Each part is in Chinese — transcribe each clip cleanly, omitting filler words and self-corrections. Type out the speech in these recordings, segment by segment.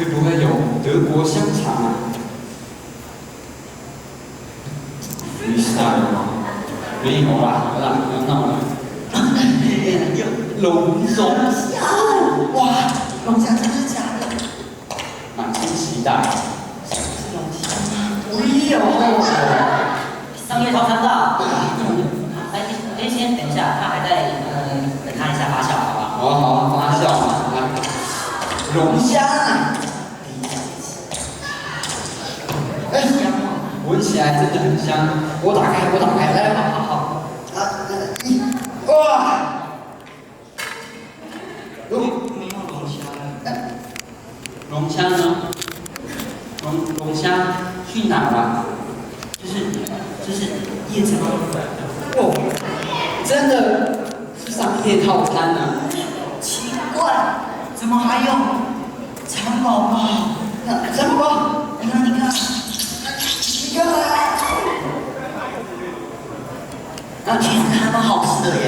会不会有德国香肠啊？没事啊，没有啦，好啦，不要闹了。龙虾，哇，龙虾真的假的？满心期待。是龙虾吗？哎呦，商业套餐到。先等一下，他还在等他一下发酵，好不好？好好，发酵嘛，来，龙虾啊！哎，闻起来真的很香。我打开，来，好。哇！没有龙虾了。龙虾呢？龙虾去哪了？就是叶子吗？哦，真的是商业套餐呢。奇怪，怎么还有蚕宝宝？蚕宝宝，你看，那其实还蛮好吃的耶。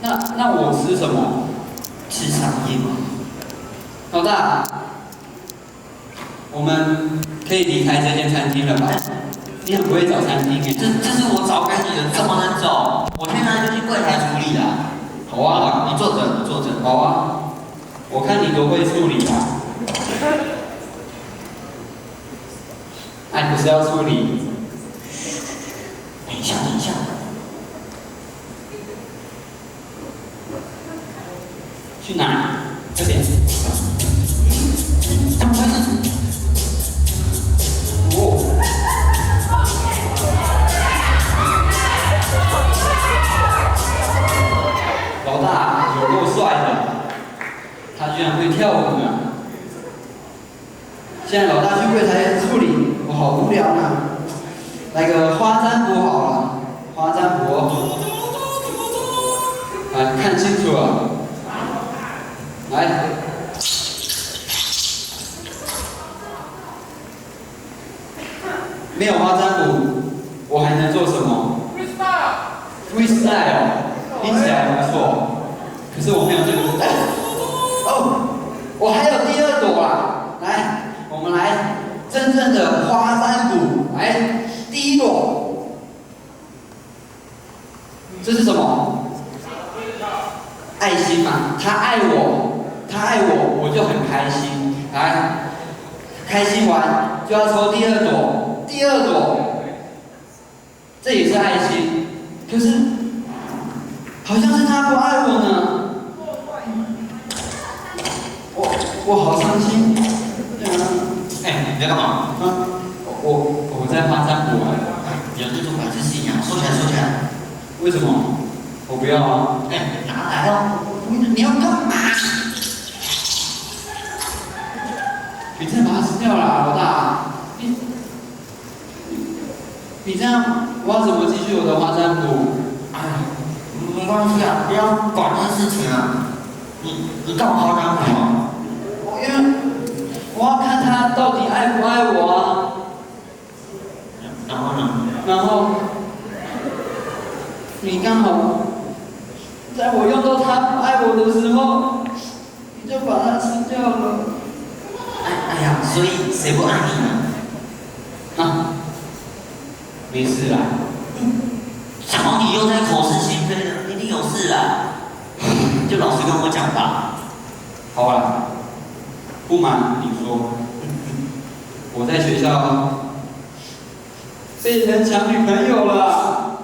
那我吃什么？吃商业吗？老大，我们可以离开这间餐厅了吧？你很不会找餐厅哎。这是我找给你的，怎么能走？我现在就去柜台处理啦。好啊，你坐着。好啊，我看你多会处理啊。哎，不是要处理？等一下。去哪？这边。怎么回事？哦。老大有够帅的，他居然会跳舞呢。现在老大去柜台处理，我好无聊呢。来个花占卜好了，花占卜。来，看清楚了。来。没有花占卜，我还能做什么 ？freestyle， 听起来不错，可是我没有这个。哦，我还有第二朵啊！来，我们来真正的花占卜。来，第一朵，这是什么？爱心嘛，他爱我，我就很开心。来，开心完就要抽第二朵。第二朵，这也是爱心，可是好像是他不爱我呢。我好伤心。哎，你在干嘛？我在花占卜啊。有这种白痴信仰，收起来。为什么？我不要啊。哎，拿来哦。你要干嘛？你真的把它吃掉了啊，老大。你这样，我要怎么继续我的花占卜？哎，没关系啊，不要管这事情啊。你干嘛花占卜啊？因为我要看他到底爱不爱我啊。然后呢？然后你刚好在我用到他不爱我的时候，你就把它吃掉了。哎呀，所以谁不爱你呢？啊，没事啦。瞧你又在口是心非的，一定有事啊！就老实跟我讲吧。好啦，不瞒你说，我在学校被人抢女朋友了。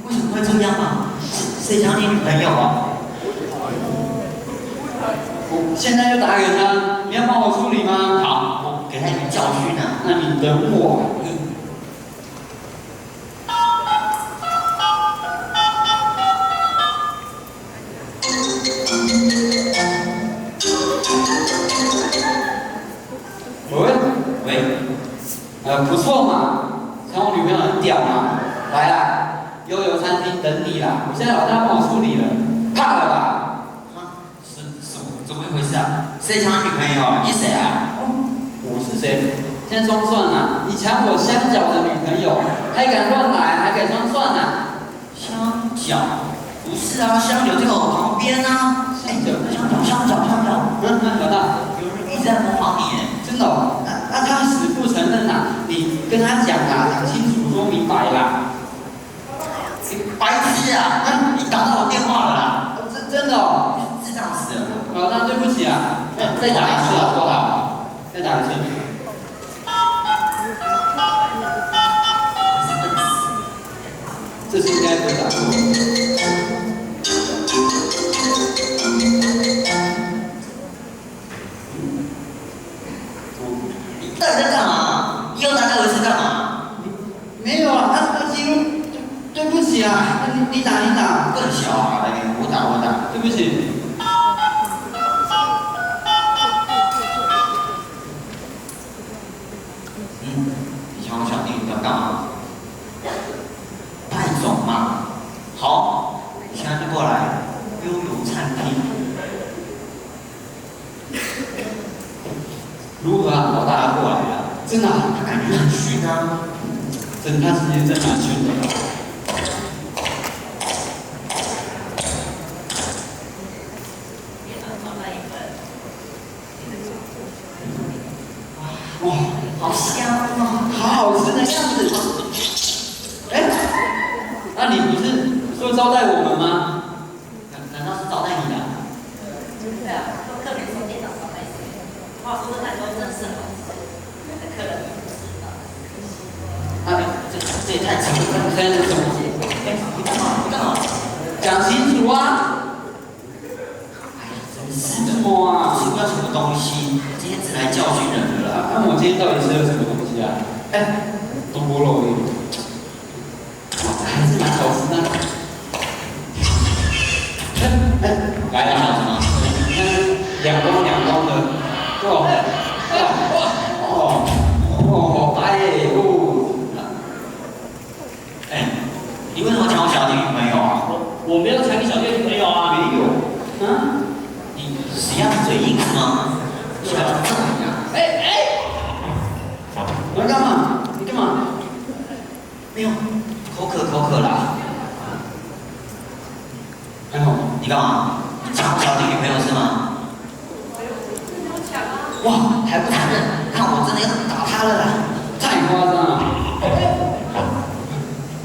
为什么会这样啊？谁抢你女朋友啊？我现在就打给他，你要帮我处理吗？好，我给他一个教训啊。那你等我。喂，不错嘛，抢我女朋友很屌嘛，来啦，悠游餐厅等你啦，我现在老大帮我处理了，怕了吧？啊，怎么一回事啊？谁抢你女朋友？你谁啊？我是谁？现在装蒜啊！你抢我香角的女朋友，还敢乱来，还敢装蒜啊？香角？不是啊，香柳就在我旁边啊。香角，香角。老大，有人跟他讲啦，讲清楚说明白啦。白痴啊！你打到我电话了啦！真的哦。智障死了！好，那对不起啊，再打一次好不好？再打一次。这次应该不会打错。你到底在干嘛？你又打给我一次干嘛？没有啊，他记录。对不起啊，你打。更小啊！我打。对不起。你想我小弟你要干嘛？派种嘛。好，你现在就过来悠游餐厅。如何啊，老大过来了？真的啊？他感觉很逊啊。他之前真蛮逊的。哇，好香啊！好好吃的样子。哎，那你不是说招待我们吗？难道是招待你的？对啊，客人从电脑招待谁？话说这台都真的是好吃，客人不知道。这也太扯了！真的是。你干嘛？讲清楚啊！哎呀，真是的。什么啊？吃不到什么东西，今天只来教训人的啦。那我今天到底吃了什么东西啊？哎，东坡肉而已，还是蛮好吃的。来了，什么？两光的，哎，你为什么抢我小弟女朋友啊？我没有抢你小弟女朋友啊。没有，你谁让你嘴硬是吗？你要这样？你要干嘛？你干嘛？没有，口渴啦。还好。你干嘛？你抢我小弟女朋友是吗？哇，还不承认？看我真的要打他了啦！太夸张了。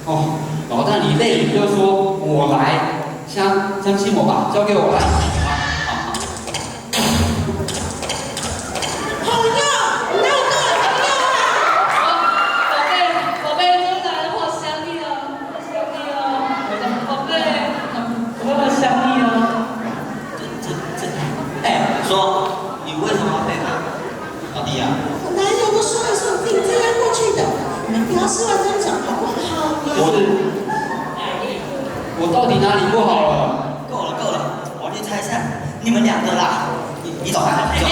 哦，老大你累了就说我来，相信我吧，交给我来。说你为什么要配合老弟啊？我男友都说了是我订这样过去的，你们不要吃完再讲好不好？我到底哪里不好了？够了，我要去拆散你们两个啦！你走开，你走。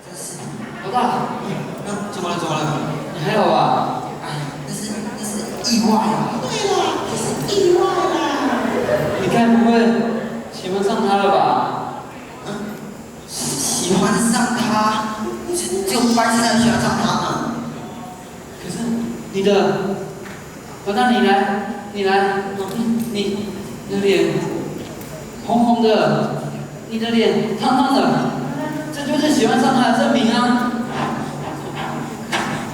真是，老大，怎么了？你还好吧？哎呀，那是意外啊！对啦，这是意外啦。你该不会喜欢上他了吧？喜欢上他，只有白痴才喜欢上他呢。可是你的，老大你来，你的脸红红的，你的脸烫烫的，这就是喜欢上他的证明啊！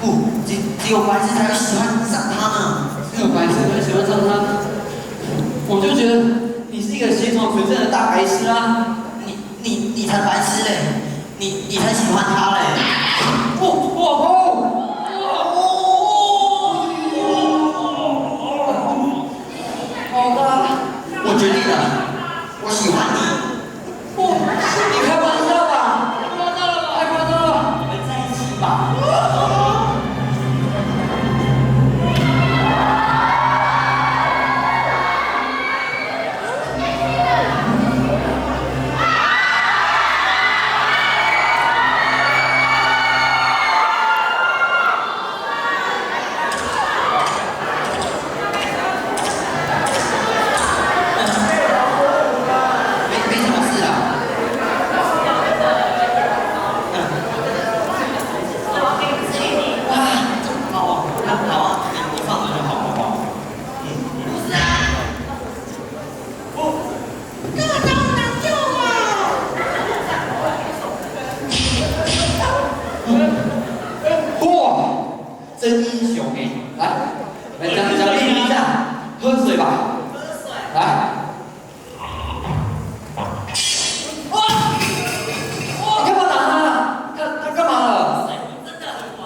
不，只有白痴才会喜欢上他呢。只有白痴才会喜欢上他，我就觉得你是一个血统纯正的大白痴啊！你才白痴嘞！你才喜欢他嘞！好的，我决定了，我喜欢你。你开玩笑吧？太夸张了！我们在一起吧。来奖励你一下，喝水吧。喝水。来。哇！你干嘛打他？他干嘛了？水真的很滑。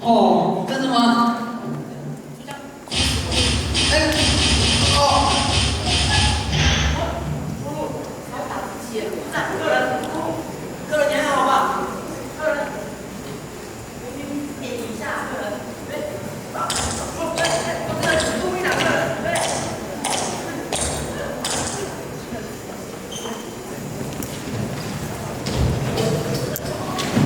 哦，真的吗？